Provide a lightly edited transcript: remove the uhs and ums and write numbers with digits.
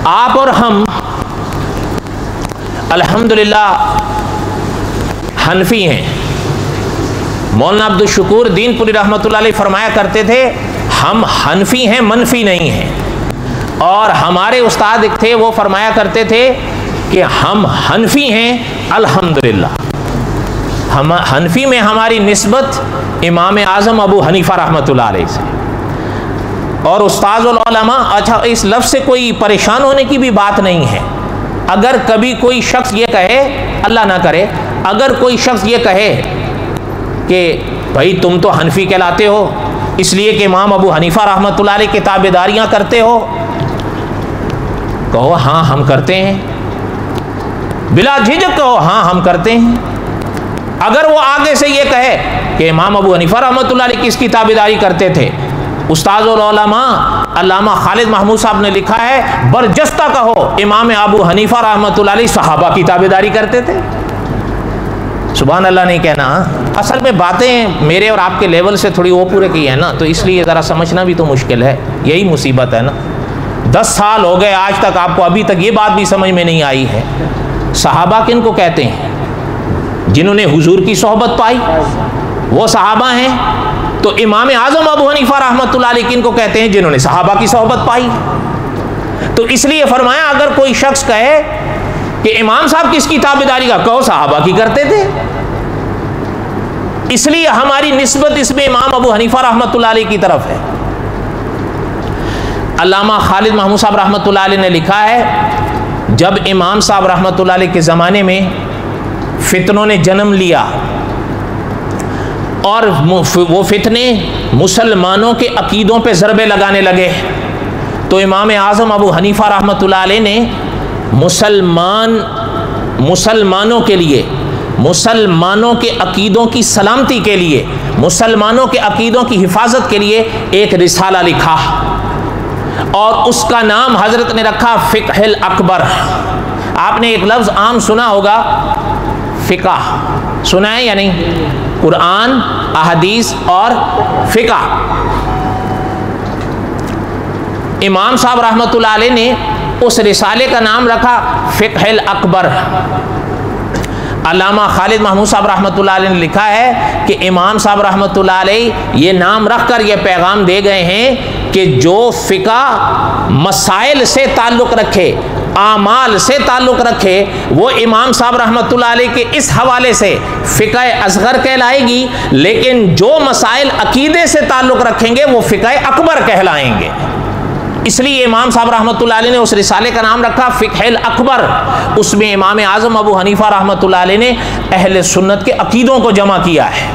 आप और हम अल्हम्दुलिल्लाह हनफी हैं। मौलाना अब्दुल शुकूर दीनपुरी रहमतुल्लाह अलैह फरमाया करते थे, हम हनफी हैं, मनफी नहीं हैं। और हमारे उस्ताद एक थे, वो फरमाया करते थे कि हम हनफी हैं अल्हम्दुलिल्लाह। हम हनफी में हमारी निस्बत इमाम आज़म अबू हनीफा रहमतुल्लाह अलैह से। और उस्ताज़ुल उलमा, अच्छा इस लफ्ज़ से कोई परेशान होने की भी बात नहीं है। अगर कभी कोई शख्स ये कहे, अल्लाह ना करे, अगर कोई शख्स ये कहे कि भाई तुम तो हनफी कहलाते हो इसलिए कि इमाम अबू हनीफा रहमतुल्लाह अलैह की ताबेदारियाँ करते हो, कहो हाँ हम करते हैं, बिला झिझक कहो हाँ हम करते हैं। अगर वो आगे से ये कहे कि इमाम अबू हनीफा रहमतुल्लाह अलैह किसकी ताबेदारी करते थे, उस्ताज़ुल उलमा अल्लामा खालिद महमूद साहब ने लिखा है, बरजस्ता कहो इमाम अबू हनीफा रहमतुल्लाह अलैह सहाबा की ताबेदारी करते थे। सुभान अल्लाह नहीं कहना। असल में बातें मेरे और आपके लेवल से थोड़ी वो पूरे की है ना, तो इसलिए ज़रा समझना भी तो मुश्किल है, यही मुसीबत है ना। 10 साल हो गए आज तक, आपको अभी तक ये बात भी समझ में नहीं आई है। सहाबा किनको कहते हैं? जिन्होंने हुजूर की सोहबत पाई वो सहाबा हैं। तो इमाम आज़म अबू हनीफा रहमतुल्लाह अलैह किनको कहते हैं? जिन्होंने सहाबा की सोहबत पाई। तो इसलिए फरमाया अगर कोई शख्स कहे कि इमाम साहब किसकी ताबेदारी का, कहो सहाबा की करते थे। इसलिए हमारी निस्बत इसमें इमाम अबू हनीफा रहमतुल्लाह अलैह की तरफ है। अल्लामा खालिद महमूद साहब रहमतुल्लाह अलैह ने लिखा है, जब इमाम साहब रहमतुल्लाह अलैह के ज़माने में फितनों ने जन्म लिया और वो फितने मुसलमानों के अकीदों पे ज़रबे लगाने लगे, तो इमाम आज़म अबू हनीफा रहमतुल्लाह अलैह ने मुसलमानों के लिए, मुसलमानों के अकीदों की सलामती के लिए, मुसलमानों के अकीदों की हिफाजत के लिए एक रिसाला लिखा और उसका नाम हजरत ने रखा फ़िक़्हुल अकबर। आपने एक लफ्ज़ आम सुना होगा, फ़िक़्ह, सुना है या नहीं? कुरान, अहदीस और फ़िक़्ह। इमाम साहब रहमतुल्लाह अलैह ने उस रिसाले का नाम रखा फ़िक़्हुल अकबर। अल्लामा खालिद महमूद साहब रहमतुल्लाह अलैह ने लिखा है कि इमाम साहब रहमतुल्लाह अलैह ये नाम रखकर ये पैगाम दे गए हैं कि जो फ़िक़्ह मसाइल से ताल्लुक़ रखे, आमाल से ताल्लुक़ रखे, वो इमाम साहब रहमतुल्लाह अलैह के इस हवाले से फ़िक़्ह असग़र कहलाएगी, लेकिन जो मसाइल अक़ीदे से ताल्लुक़ रखेंगे वो फ़िक़्ह अकबर कहलाएंगे। इसलिए इमाम साहब रहमतुल्लाह अलैह ने उस रिसाले का नाम रखा फ़िक़्हुल अकबर। उसमें इमाम आज़म अबू हनीफा रहमतुल्लाह अलैह ने अहले सुन्नत के अक़ीदों को जमा किया है।